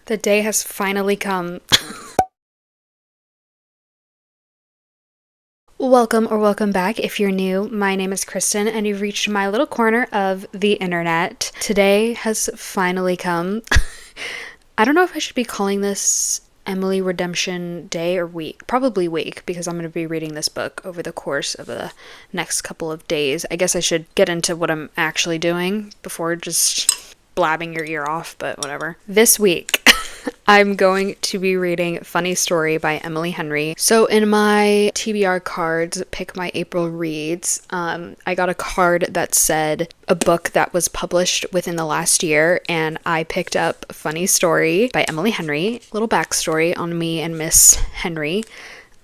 The day has finally come. Welcome back. If you're new, my name is Kristen and you've reached my little corner of the internet. Today has finally come. I don't know if I should be calling this Emily Redemption Day or week. Probably week, because I'm going to be reading this book over the course of the next couple of days. I guess I should get into what I'm actually doing before just blabbing your ear off, but whatever. This week, I'm going to be reading Funny Story by Emily Henry. So in my TBR cards, pick my April reads, I got a card that said a book that was published within the last year, and I picked up Funny Story by Emily Henry. Little backstory on me and Miss Henry.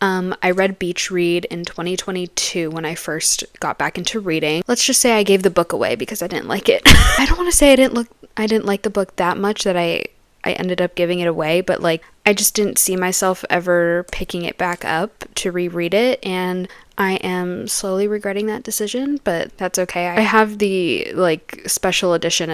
I read Beach Read in 2022 when I first got back into reading. Let's just say I gave the book away because I didn't like it. I don't want to say I didn't like the book that much that I ended up giving it away, but I just didn't see myself ever picking it back up to reread it, and I am slowly regretting that decision, but that's okay. I have the special edition.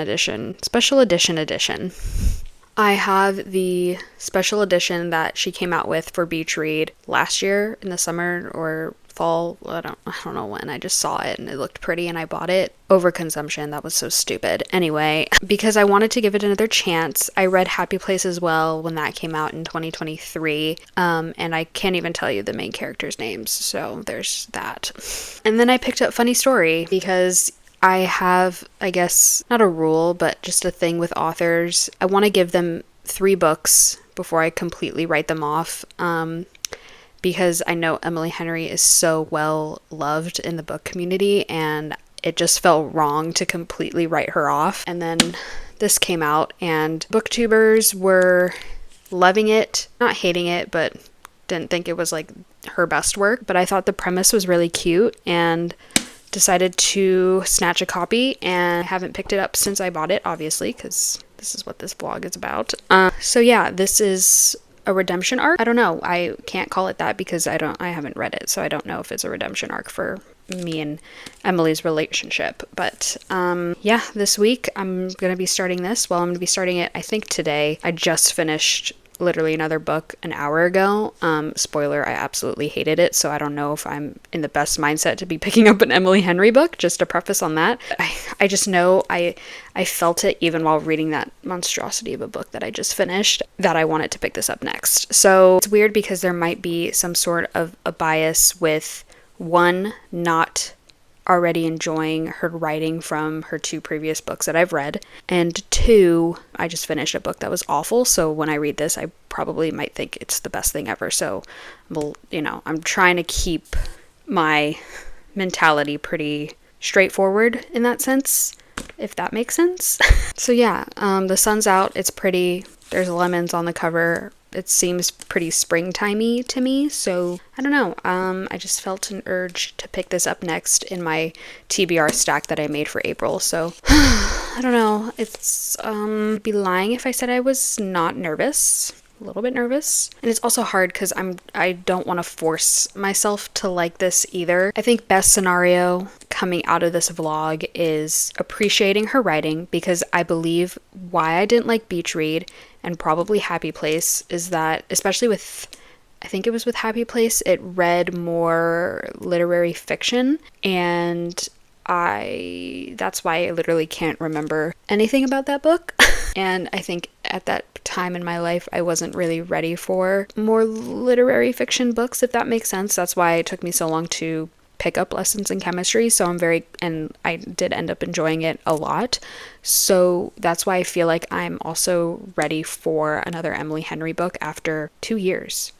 I have the special edition that she came out with for Beach Read last year in the summer or fall. I don't know when. I just saw it and it looked pretty and I bought it. Overconsumption. That was so stupid. Anyway, because I wanted to give it another chance, I read Happy Place as well when that came out in 2023. And I can't even tell you the main characters' names. So there's that. And then I picked up Funny Story because I have, I guess, not a rule, but just a thing with authors. I want to give them 3 books before I completely write them off. Because I know Emily Henry is so well loved in the book community, and it just felt wrong to completely write her off. And then this came out, and booktubers were loving it, not hating it, but didn't think it was her best work. But I thought the premise was really cute, and decided to snatch a copy, and I haven't picked it up since I bought it, obviously, because this is what this vlog is about. So yeah, this is a redemption arc. I don't know. I can't call it that because I haven't read it, so I don't know if it's a redemption arc for me and Emily's relationship. But yeah, this week I'm going to be starting this. Well, I'm going to be starting it, I think, today. I just finished literally another book an hour ago. Spoiler, I absolutely hated it, so I don't know if I'm in the best mindset to be picking up an Emily Henry book, just a preface on that. I just know I felt it even while reading that monstrosity of a book that I just finished, that I wanted to pick this up next. So it's weird because there might be some sort of a bias with, one, not already enjoying her writing from her 2 previous books that I've read, and 2, I just finished a book that was awful, so when I read this I probably might think it's the best thing ever. So I'm trying to keep my mentality pretty straightforward in that sense, if that makes sense. So yeah, the sun's out, it's pretty, there's lemons on the cover. It seems pretty springtimey to me, so I don't know. I just felt an urge to pick this up next in my TBR stack that I made for April. So I don't know. It's be lying if I said I was not nervous. A little bit nervous. And it's also hard because I don't want to force myself to like this either. I think best scenario coming out of this vlog is appreciating her writing, because I believe why I didn't like Beach Read and probably Happy Place is that, especially with, I think it was with Happy Place, it read more literary fiction, and that's why I literally can't remember anything about that book. And I think at that time in my life, I wasn't really ready for more literary fiction books, if that makes sense. That's why it took me so long to pick up Lessons in Chemistry. So and I did end up enjoying it a lot. So that's why I feel like I'm also ready for another Emily Henry book after 2 years.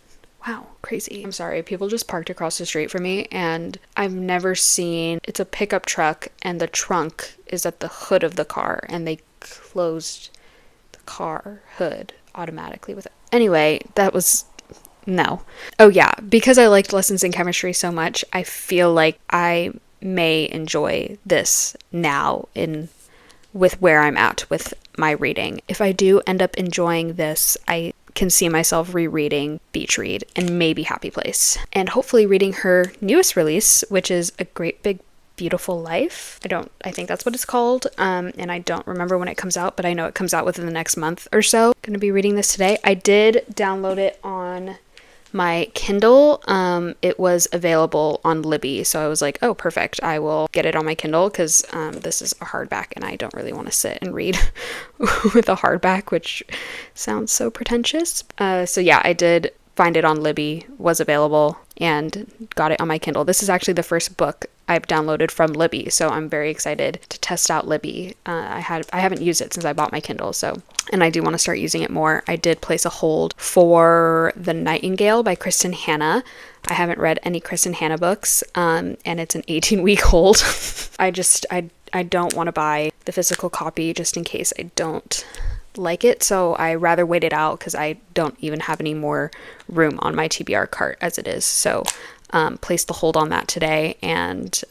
Wow, crazy. I'm sorry, people just parked across the street from me, and I've never seen, it's a pickup truck and the trunk is at the hood of the car, and they closed the car hood automatically with it. Anyway, that was no. Oh yeah, because I liked Lessons in Chemistry so much, I feel like I may enjoy this now with where I'm at with my reading. If I do end up enjoying this, I can see myself rereading Beach Read and maybe Happy Place, and hopefully reading her newest release, which is a great big Beautiful Life. I think that's what it's called. And I don't remember when it comes out, but I know it comes out within the next month or so. Going to be reading this today. I did download it on my Kindle. It was available on Libby, so I was like, oh, perfect. I will get it on my Kindle because this is a hardback and I don't really want to sit and read with a hardback, which sounds so pretentious. So yeah, I did find it on Libby, was available, and got it on my Kindle. This is actually the first book I've downloaded from Libby, so I'm very excited to test out Libby. I haven't used it since I bought my Kindle, and I do want to start using it more. I did place a hold for The Nightingale by Kristen Hanna. I haven't read any Kristen Hanna books, and it's an 18-week hold. I don't want to buy the physical copy just in case I don't like it, so I rather wait it out because I don't even have any more room on my TBR cart as it is. So place the hold on that today, and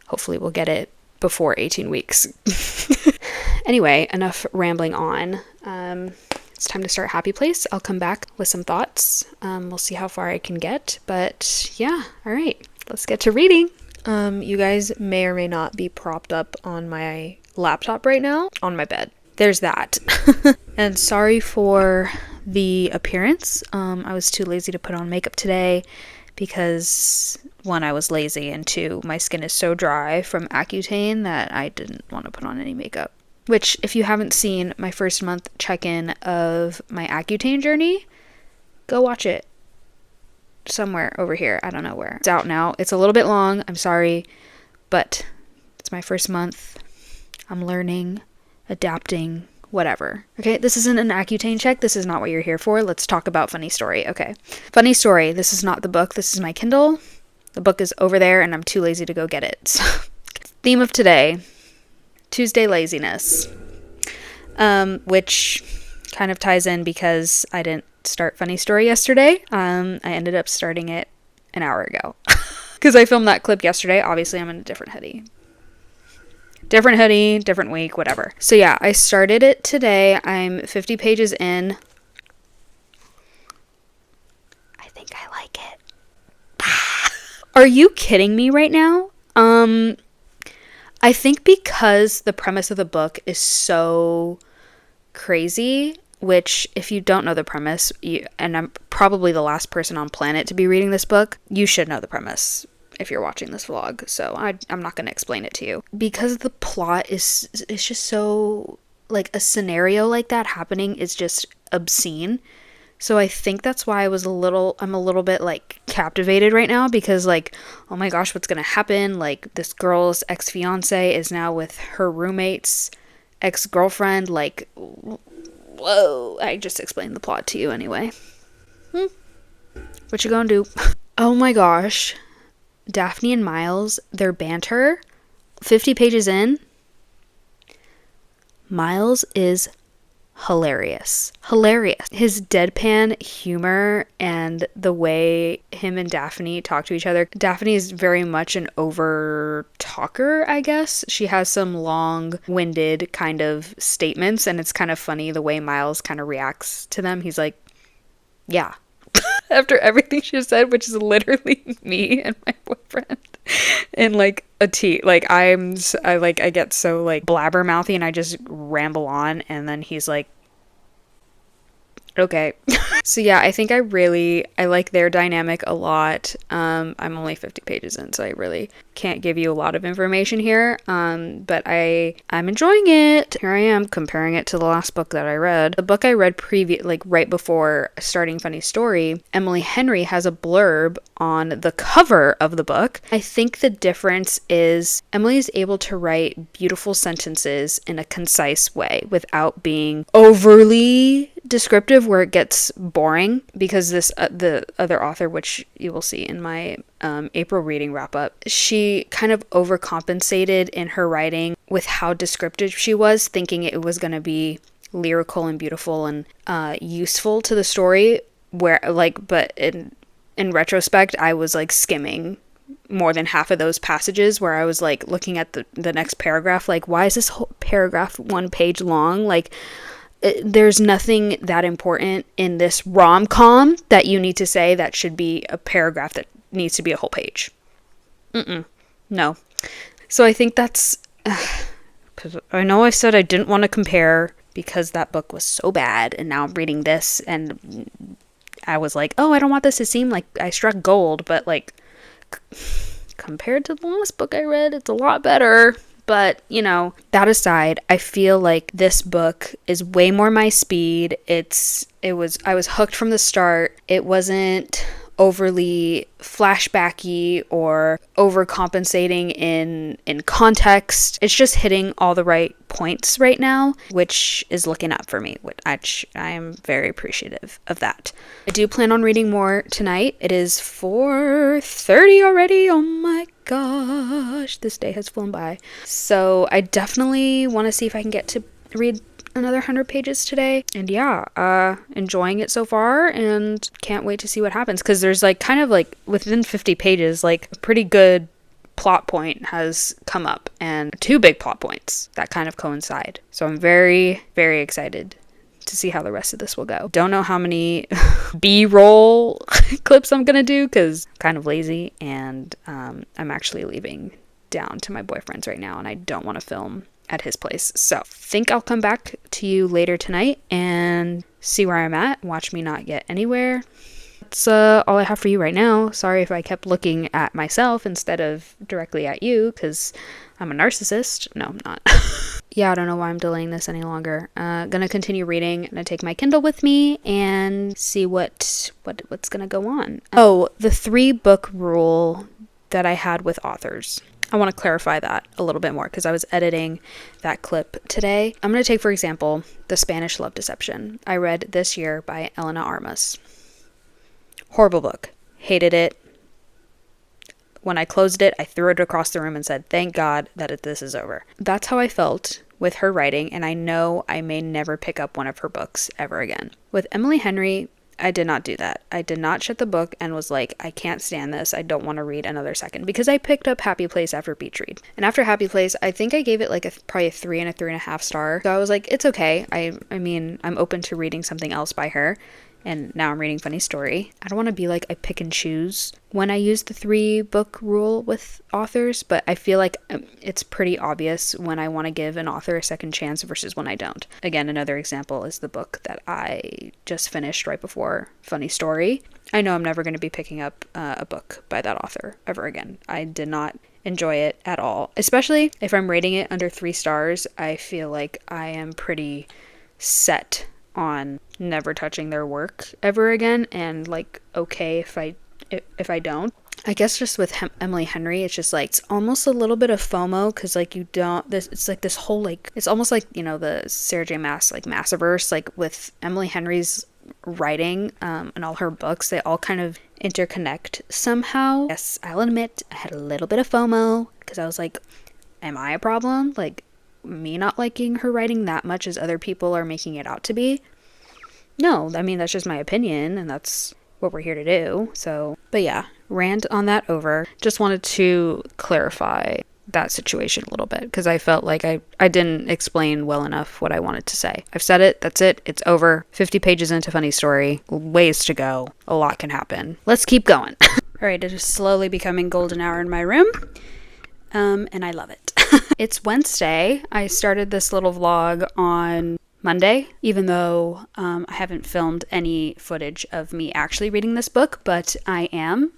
hopefully we'll get it before 18 weeks. Anyway, enough rambling on. It's time to start Happy Place. I'll come back with some thoughts. We'll see how far I can get, but yeah, all right, let's get to reading. You guys may or may not be propped up on my laptop right now on my bed. There's that. And sorry for the appearance. I was too lazy to put on makeup today because, one, I was lazy, and two, my skin is so dry from Accutane that I didn't want to put on any makeup. Which, if you haven't seen my first month check-in of my Accutane journey, go watch it. Somewhere over here. I don't know where. It's out now. It's a little bit long. I'm sorry. But it's my first month. I'm learning, adapting, whatever. Okay, this isn't an Accutane check. This is not what you're here for. Let's talk about Funny Story. Okay. Funny Story. This is not the book. This is my Kindle. The book is over there and I'm too lazy to go get it. So, theme of today, Tuesday laziness. Which kind of ties in because I didn't start Funny Story yesterday. I ended up starting it an hour ago. Because I filmed that clip yesterday. Obviously, I'm in a different hoodie. Different hoodie, different week, whatever. So yeah, I started it today. I'm 50 pages in. I think I like it. Are you kidding me right now? I think because the premise of the book is so crazy, which if you don't know the premise, and I'm probably the last person on planet to be reading this book, you should know the premise if you're watching this vlog, so I'm not going to explain it to you. Because the plot is just so, like, a scenario like that happening is just obscene. So I think that's why I'm a little bit, like, captivated right now, because, like, oh my gosh, what's going to happen? Like, this girl's ex-fiance is now with her roommate's ex-girlfriend. Like, whoa, I just explained the plot to you anyway. What you gonna do? Oh my gosh. Daphne and Miles, their banter, 50 pages in, Miles is hilarious. Hilarious. His deadpan humor and the way him and Daphne talk to each other. Daphne is very much an over talker, I guess. She has some long-winded kind of statements, and it's kind of funny the way Miles kind of reacts to them. He's like, yeah. After everything she said, which is literally me and my boyfriend in like a tea. Like I get so like blabbermouthy and I just ramble on, and then he's like, okay. So yeah, I think I like their dynamic a lot. I'm only 50 pages in, so I really can't give you a lot of information here. But I'm enjoying it. Here I am comparing it to the last book that I read. The book I read right before starting Funny Story, Emily Henry has a blurb on the cover of the book. I think the difference is Emily is able to write beautiful sentences in a concise way without being overly descriptive where it gets boring, because the other author, which you will see in my April reading wrap up, she kind of overcompensated in her writing with how descriptive she was, thinking it was going to be lyrical and beautiful and useful to the story, but in retrospect I was like skimming more than half of those passages where I was like looking at the next paragraph, like, why is this whole paragraph 1 page long? Like, there's nothing that important in this rom-com that you need to say that should be a paragraph that needs to be a whole page. No. So I think that's, because I know I said I didn't want to compare because that book was so bad, and now I'm reading this and I was like, oh, I don't want this to seem like I struck gold, but like compared to the last book I read, it's a lot better. But, you know, that aside, I feel like this book is way more my speed. I was hooked from the start. It wasn't overly flashbacky or overcompensating in context. It's just hitting all the right points right now, which is looking up for me, which I am very appreciative of that. I do plan on reading more tonight. It is 4:30 already. Oh my gosh, this day has flown by. So I definitely want to see if I can get to read another 100 pages today. And yeah, enjoying it so far and can't wait to see what happens, because there's like kind of like within 50 pages, like a pretty good plot point has come up, and two big plot points that kind of coincide. So I'm very, very excited to see how the rest of this will go. Don't know how many B-roll clips I'm gonna do because I'm kind of lazy, and I'm actually leaving down to my boyfriend's right now and I don't want to film at his place. So think I'll come back to you later tonight and see where I'm at. Watch me not get anywhere. That's all I have for you right now. Sorry if I kept looking at myself instead of directly at you, because I'm a narcissist. No, I'm not. Yeah, I don't know why I'm delaying this any longer. Gonna continue reading. Gonna take my Kindle with me and see what's gonna go on. Oh, the 3-book rule that I had with authors. I want to clarify that a little bit more because I was editing that clip today. I'm going to take, for example, The Spanish Love Deception. I read this year by Elena Armas. Horrible book. Hated it. When I closed it, I threw it across the room and said, thank God that this is over. That's how I felt with her writing, and I know I may never pick up one of her books ever again. With Emily Henry, I did not do that. I did not shut the book and was like, I can't stand this. I don't want to read another second, because I picked up Happy Place after Beach Read. And after Happy Place, I think I gave it like probably a 3 and a 3.5 star. So I was like, it's okay. I mean, I'm open to reading something else by her. And now I'm reading Funny Story. I don't want to be like I pick and choose when I use the 3-book rule with authors, but I feel like it's pretty obvious when I want to give an author a second chance versus when I don't. Again, another example is the book that I just finished right before Funny Story. I know I'm never going to be picking up a book by that author ever again. I did not enjoy it at all, especially if I'm rating it under 3 stars. I feel like I am pretty set on never touching their work ever again, and like okay if I don't. I guess just with Emily Henry, it's just like it's almost a little bit of FOMO, because like you don't it's like this whole like it's almost like, you know, the Sarah J Maas like Massiverse. Like with Emily Henry's writing and all her books, they all kind of interconnect somehow. Yes, I'll admit I had a little bit of FOMO because I was like, am I a problem? Like, me not liking her writing that much as other people are making it out to be? No, I mean, that's just my opinion, and that's what we're here to do. So, but yeah, rant on that over. Just wanted to clarify that situation a little bit, because I felt like I didn't explain well enough what I wanted to say. I've said it, that's it, it's over. 50 pages into Funny Story, ways to go, a lot can happen. Let's keep going. Alright, it is slowly becoming golden hour in my room, and I love it. It's Wednesday. I started this little vlog on Monday, even though I haven't filmed any footage of me actually reading this book, but I am.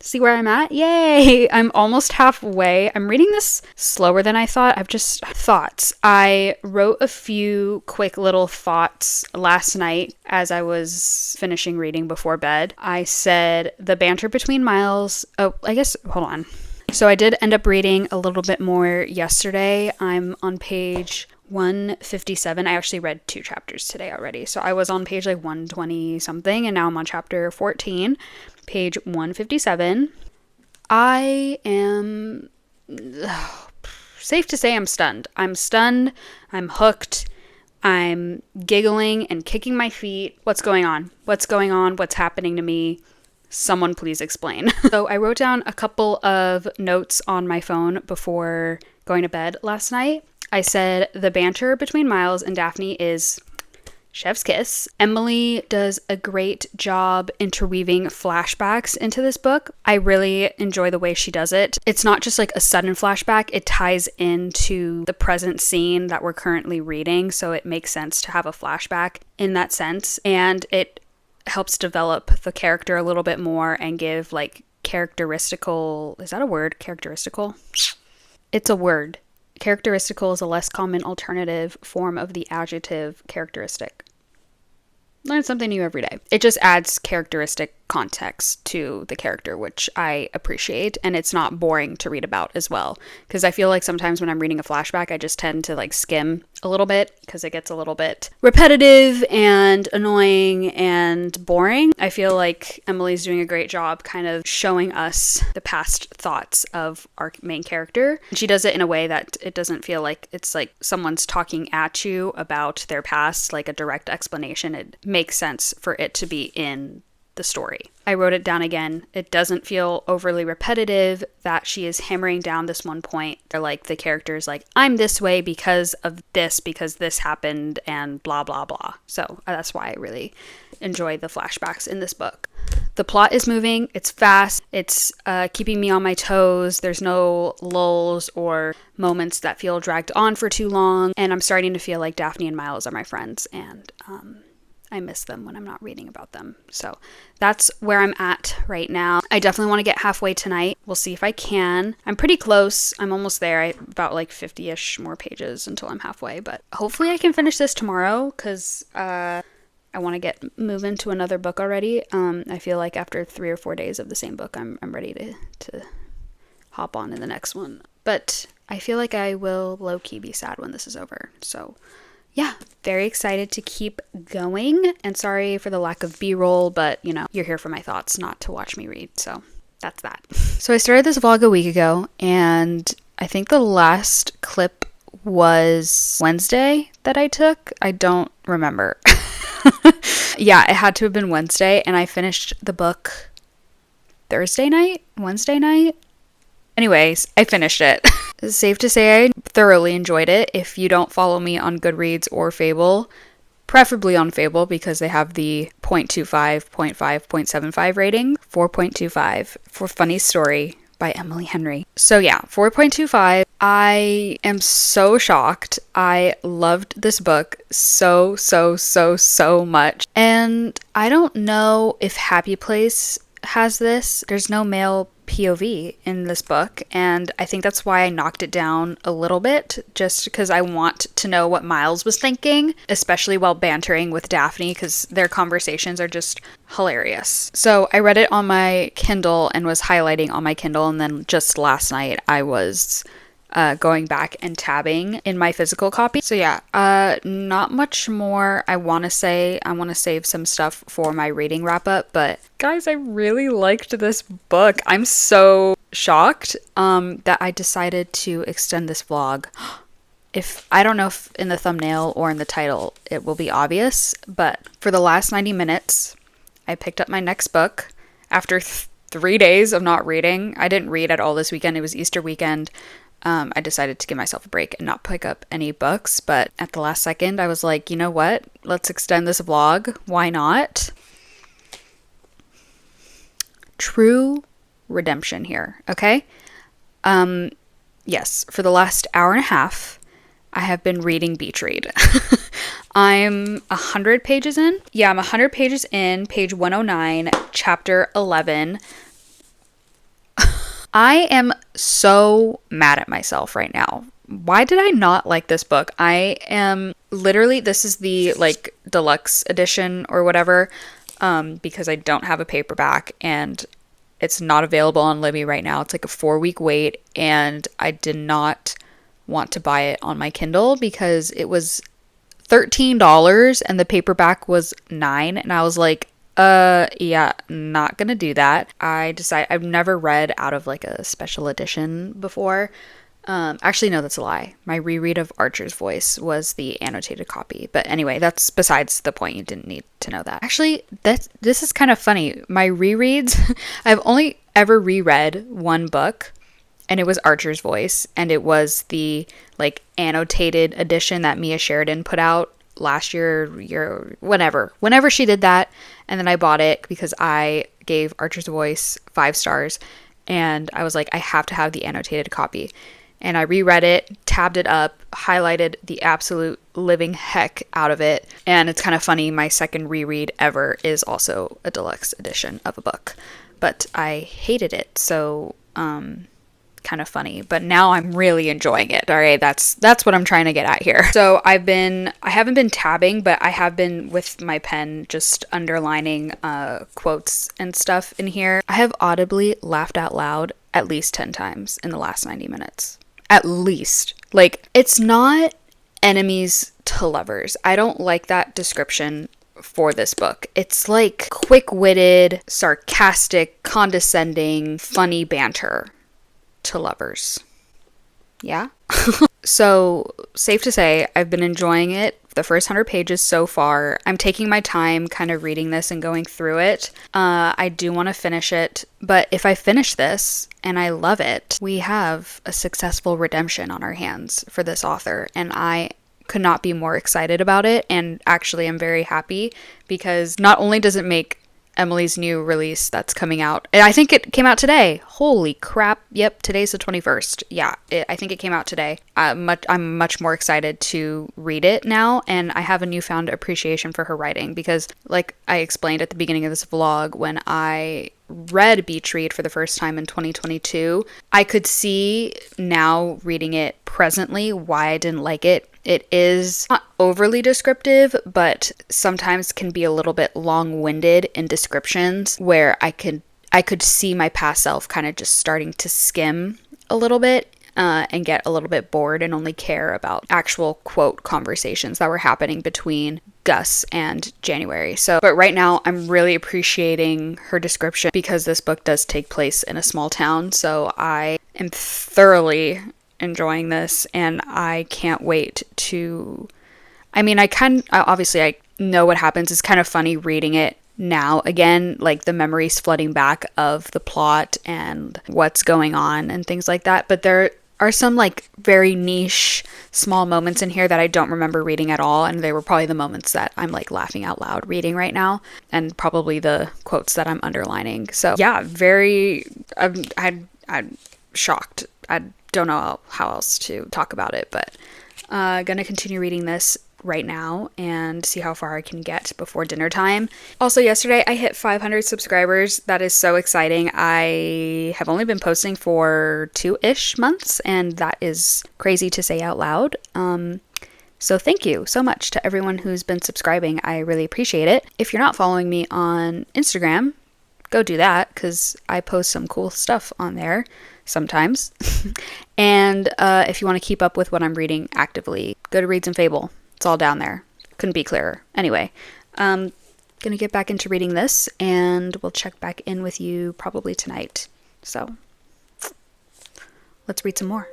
See where I'm at? Yay! I'm almost halfway. I'm reading this slower than I thought. I've just thoughts. I wrote a few quick little thoughts last night as I was finishing reading before bed. I said the banter between Miles. Oh, I guess, hold on. So I did end up reading a little bit more yesterday. I'm on page 157. I actually read 2 chapters today already. So I was on page like 120 something, and now I'm on chapter 14, page 157. I am safe to say I'm stunned. I'm stunned. I'm hooked. I'm giggling and kicking my feet. What's going on? What's going on? What's happening to me? Someone please explain. So I wrote down a couple of notes on my phone before going to bed last night. I said the banter between Miles and Daphne is Chef's kiss. Emily does a great job interweaving flashbacks into this book. I really enjoy the way she does it. It's not just like a sudden flashback, it ties into the present scene that we're currently reading, so it makes sense to have a flashback in that sense, and it helps develop the character a little bit more and give like characteristical, is that a word? Characteristical? It's a word. Characteristical is a less common alternative form of the adjective characteristic. Learn something new every day. It just adds characteristic context to the character, which I appreciate, and it's not boring to read about as well, because I feel like sometimes when I'm reading a flashback I just tend to like skim a little bit because it gets a little bit repetitive and annoying and boring. I feel like Emily's doing a great job kind of showing us the past thoughts of our main character. She does it in a way that it doesn't feel like it's like someone's talking at you about their past, like a direct explanation. It makes sense for it to be in the story. I wrote it down again. It doesn't feel overly repetitive that she is hammering down this one point. They're like, the character is like, I'm this way because of this, because this happened, and blah, blah, blah. So that's why I really enjoy the flashbacks in this book. The plot is moving. It's fast. It's keeping me on my toes. There's no lulls or moments that feel dragged on for too long. And I'm starting to feel like Daphne and Miles are my friends. And I miss them when I'm not reading about them. So that's where I'm at right now. I definitely want to get halfway tonight. We'll see if I can. I'm pretty close. I'm almost there. About like 50-ish more pages until I'm halfway. But hopefully I can finish this tomorrow because I want to get moving to another book already. I feel like after 3 or 4 days of the same book, I'm ready to hop on in the next one. But I feel like I will low-key be sad when this is over. So yeah, very excited to keep going, and sorry for the lack of B-roll, but you know, you're here for my thoughts, not to watch me read, so that's that. So I started this vlog a week ago, and I think the last clip was Wednesday that I took. I don't remember. Yeah, it had to have been Wednesday, and I finished the book Wednesday night. Anyways, I finished it. It's safe to say I thoroughly enjoyed it. If you don't follow me on Goodreads or Fable, preferably on Fable because they have the 0.25, 0.5, 0.75 rating. 4.25 for Funny Story by Emily Henry. So yeah, 4.25. I am so shocked. I loved this book so much. And I don't know if Happy Place has this. There's no male POV in this book, and I think that's why I knocked it down a little bit, just because I want to know what Miles was thinking, especially while bantering with Daphne, because their conversations are just hilarious. So I read it on my Kindle and was highlighting on my Kindle, and then just last night I was going back and tabbing in my physical copy. So yeah, not much more I want to say. I want to save some stuff for my reading wrap up, but guys, I really liked this book. I'm so shocked that I decided to extend this vlog. I don't know if in the thumbnail or in the title it will be obvious, but for the last 90 minutes, I picked up my next book after 3 days of not reading. I didn't read at all this weekend. It was Easter weekend. I decided to give myself a break and not pick up any books, but at the last second, I was like, you know what? Let's extend this vlog. Why not? True redemption here, okay? Yes, for the last hour and a half, I have been reading Beach Read. I'm 100 pages in. Yeah, I'm 100 pages in, page 109, chapter 11. I am so mad at myself right now. Why did I not like this book? I am literally, this is the like deluxe edition or whatever, because I don't have a paperback and it's not available on Libby right now. It's like a 4-week wait, and I did not want to buy it on my Kindle because it was $13 and the paperback was $9, and I was like, yeah, not gonna do that. I've never read out of like a special edition before. Actually, no, that's a lie. My reread of Archer's Voice was the annotated copy. But anyway, that's besides the point. You didn't need to know that. Actually, this is kind of funny. My rereads, I've only ever reread one book, and it was Archer's Voice, and it was the like annotated edition that Mia Sheridan put out last whenever she did that. And then I bought it because I gave Archer's Voice 5 stars, and I was like, I have to have the annotated copy. And I reread it, tabbed it up, highlighted the absolute living heck out of it. And it's kind of funny, my second reread ever is also a deluxe edition of a book. But I hated it, so kind of funny. But now I'm really enjoying it. All right, that's what I'm trying to get at here. So I haven't been tabbing, but I have been with my pen just underlining quotes and stuff in here. I have audibly laughed out loud at least 10 times in the last 90 minutes. At least. Like, it's not enemies to lovers. I don't like that description for this book. It's like quick-witted, sarcastic, condescending, funny banter to lovers. Yeah? So, safe to say, I've been enjoying it. The first 100 pages so far. I'm taking my time kind of reading this and going through it. I do want to finish it, but if I finish this and I love it, we have a successful redemption on our hands for this author, and I could not be more excited about it. And actually, I'm very happy because not only does it make Emily's new release that's coming out, and I think it came out today. Holy crap. Yep, today's the 21st. Yeah, I think it came out today. I'm much more excited to read it now, and I have a newfound appreciation for her writing because, like I explained at the beginning of this vlog, when I read Beach Read for the first time in 2022, I could see now reading it presently why I didn't like it. It is not overly descriptive, but sometimes can be a little bit long-winded in descriptions where I could see my past self kind of just starting to skim a little bit and get a little bit bored and only care about actual quote conversations that were happening between Gus and January. But right now I'm really appreciating her description because this book does take place in a small town. So I am thoroughly enjoying this, and I can't wait to, I know what happens. It's kind of funny reading it now again, like the memories flooding back of the plot and what's going on and things like that. But there are some like very niche small moments in here that I don't remember reading at all, and they were probably the moments that I'm like laughing out loud reading right now, and probably the quotes that I'm underlining. So yeah, I'm shocked. I don't know how else to talk about it, but gonna continue reading this right now and see how far I can get before dinner time. Also, yesterday I hit 500 subscribers. That is so exciting. I have only been posting for 2-ish months, and that is crazy to say out loud. So thank you so much to everyone who's been subscribing. I really appreciate it. If you're not following me on Instagram, go do that because I post some cool stuff on there sometimes. And if you want to keep up with what I'm reading actively, go to Reads and Fable. It's all down there. Couldn't be clearer. Anyway, gonna get back into reading this, and we'll check back in with you probably tonight. So let's read some more.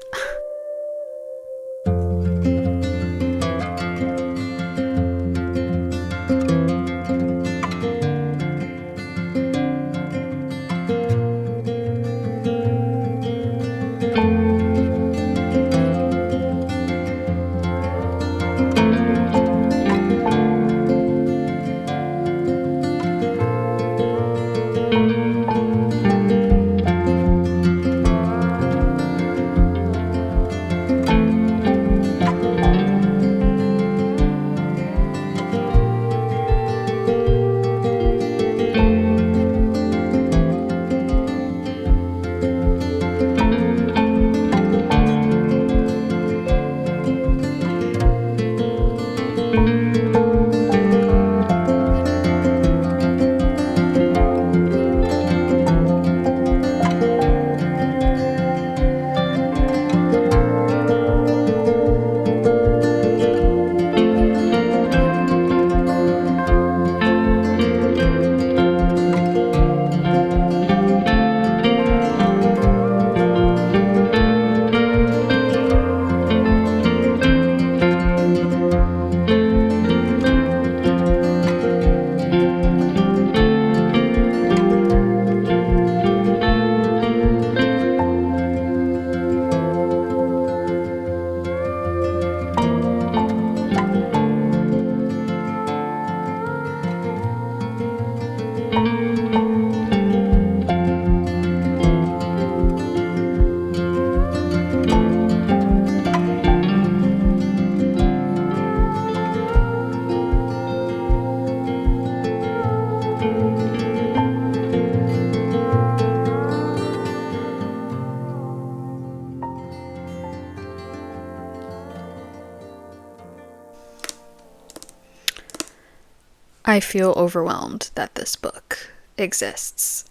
I feel overwhelmed that this book exists.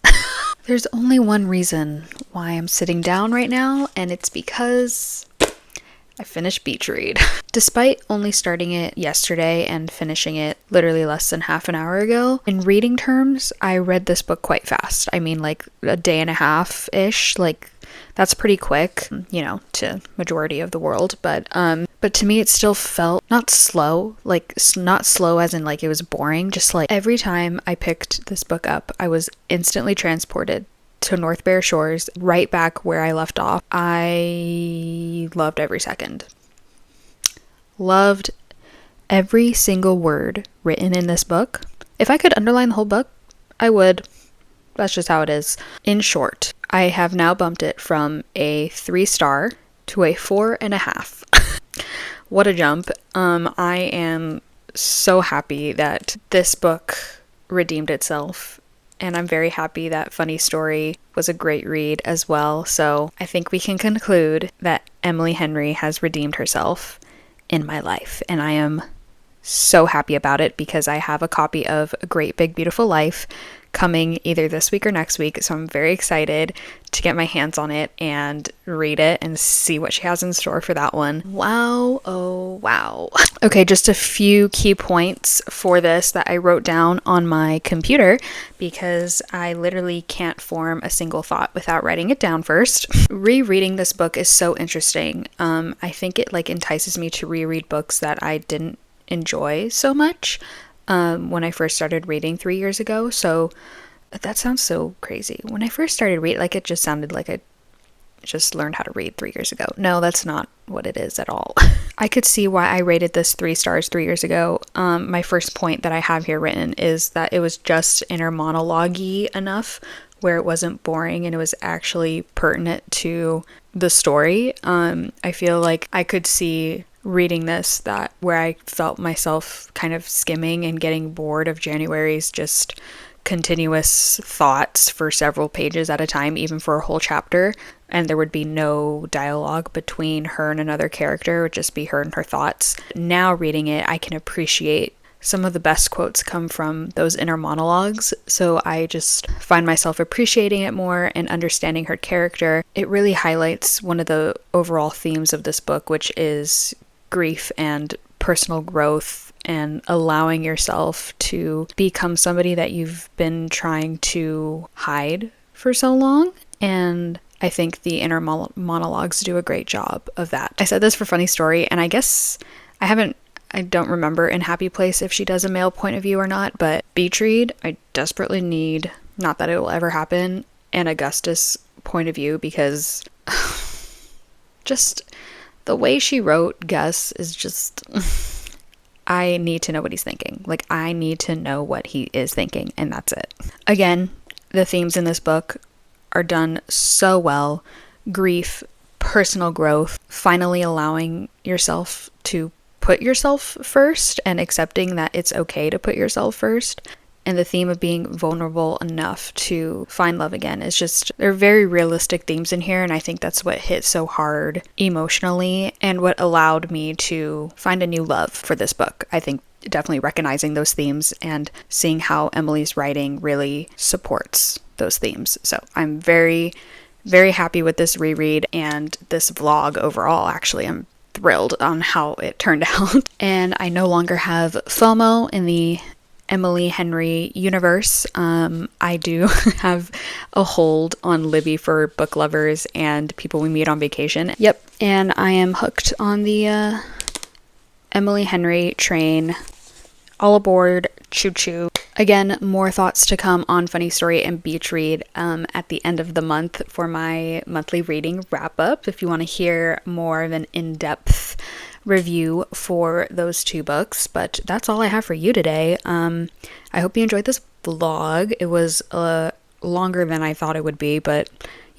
There's only one reason why I'm sitting down right now, and it's because I finished Beach Read. Despite only starting it yesterday and finishing it literally less than half an hour ago, in reading terms, I read this book quite fast. I mean, like a day and a half-ish, like that's pretty quick, you know, to majority of the world, but to me it still felt not slow, like not slow as in like it was boring, just like every time I picked this book up, I was instantly transported to North Bear Shores, right back where I left off. I loved every second. Loved every single word written in this book. If I could underline the whole book, I would. That's just how it is. In short, I have now bumped it from a 3-star to a 4.5. What a jump. I am so happy that this book redeemed itself, and I'm very happy that Funny Story was a great read as well. So I think we can conclude that Emily Henry has redeemed herself in my life, and I am so happy about it because I have a copy of A Great Big Beautiful Life coming either this week or next week, so I'm very excited to get my hands on it and read it and see what she has in store for that one. Wow, oh wow. Okay, just a few key points for this that I wrote down on my computer because I literally can't form a single thought without writing it down first. Rereading this book is so interesting. I think it like entices me to reread books that I didn't enjoy so much when I first started reading 3 years ago. So that sounds so crazy. When I first started reading, like it just sounded like I just learned how to read 3 years ago. No, that's not what it is at all. I could see why I rated this 3 stars 3 years ago. My first point that I have here written is that it was just inner monologue-y enough where it wasn't boring and it was actually pertinent to the story. I feel like I could see reading this that where I felt myself kind of skimming and getting bored of January's just continuous thoughts for several pages at a time, even for a whole chapter, and there would be no dialogue between her and another character. It would just be her and her thoughts. Now reading it, I can appreciate some of the best quotes come from those inner monologues, so I just find myself appreciating it more and understanding her character. It really highlights one of the overall themes of this book, which is grief and personal growth and allowing yourself to become somebody that you've been trying to hide for so long. And I think the inner monologues do a great job of that. I said this for Funny Story, and I guess I don't remember in Happy Place if she does a male point of view or not, but Beach Read, I desperately need, not that it will ever happen, an Augustus point of view, because just the way she wrote Gus is just, I need to know what he's thinking. Like, I need to know what he is thinking, and that's it. Again, the themes in this book are done so well. Grief, personal growth, finally allowing yourself to put yourself first and accepting that it's okay to put yourself first. And the theme of being vulnerable enough to find love again is just, they're very realistic themes in here, and I think that's what hit so hard emotionally and what allowed me to find a new love for this book. I think definitely recognizing those themes and seeing how Emily's writing really supports those themes. So I'm very, very happy with this reread and this vlog overall. Actually, I'm thrilled on how it turned out. And I no longer have FOMO in the Emily Henry universe. I do have a hold on Libby for book lovers and people we meet on vacation. Yep, and I am hooked on the Emily Henry train. All aboard, choo choo. Again, more thoughts to come on Funny Story and Beach Read at the end of the month for my monthly reading wrap up. If you want to hear more of an in-depth review for those two books, but that's all I have for you today. I hope you enjoyed this vlog. It was longer than I thought it would be, but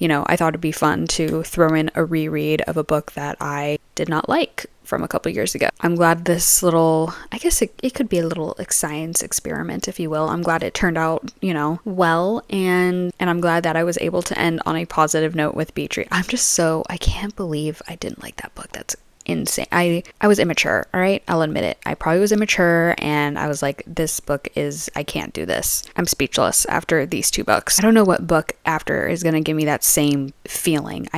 I thought it'd be fun to throw in a reread of a book that I did not like from a couple years ago. I'm glad this little, I guess it could be a little science experiment, if you will. I'm glad it turned out, well, and I'm glad that I was able to end on a positive note with Beach Read. I can't believe I didn't like that book. That's insane. I was immature, all right? I'll admit it. I probably was immature, and I was like, this book I can't do this. I'm speechless after these two books. I don't know what book after is going to give me that same feeling.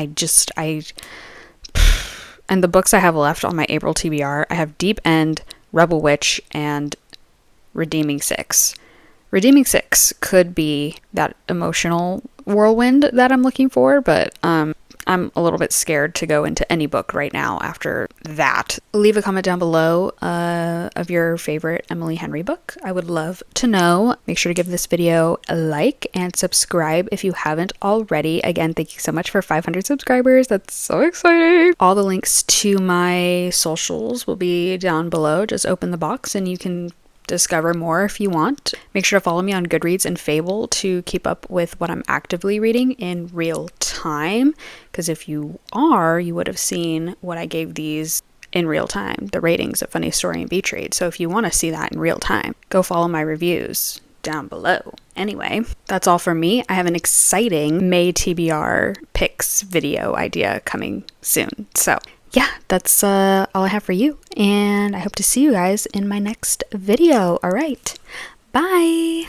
And the books I have left on my April TBR, I have Deep End, Rebel Witch, and Redeeming Six. Redeeming Six could be that emotional whirlwind that I'm looking for, but I'm a little bit scared to go into any book right now after that. Leave a comment down below of your favorite Emily Henry book. I would love to know. Make sure to give this video a like and subscribe if you haven't already. Again, thank you so much for 500 subscribers. That's so exciting. All the links to my socials will be down below. Just open the box and you can discover more if you want. Make sure to follow me on Goodreads and Fable to keep up with what I'm actively reading in real time, because if you would have seen what I gave these in real time, the ratings of Funny Story and Beach Read. So if you want to see that in real time, go follow my reviews down below. Anyway, that's all from me. I have an exciting May TBR picks video idea coming soon. So yeah, that's all I have for you, and I hope to see you guys in my next video. All right, bye!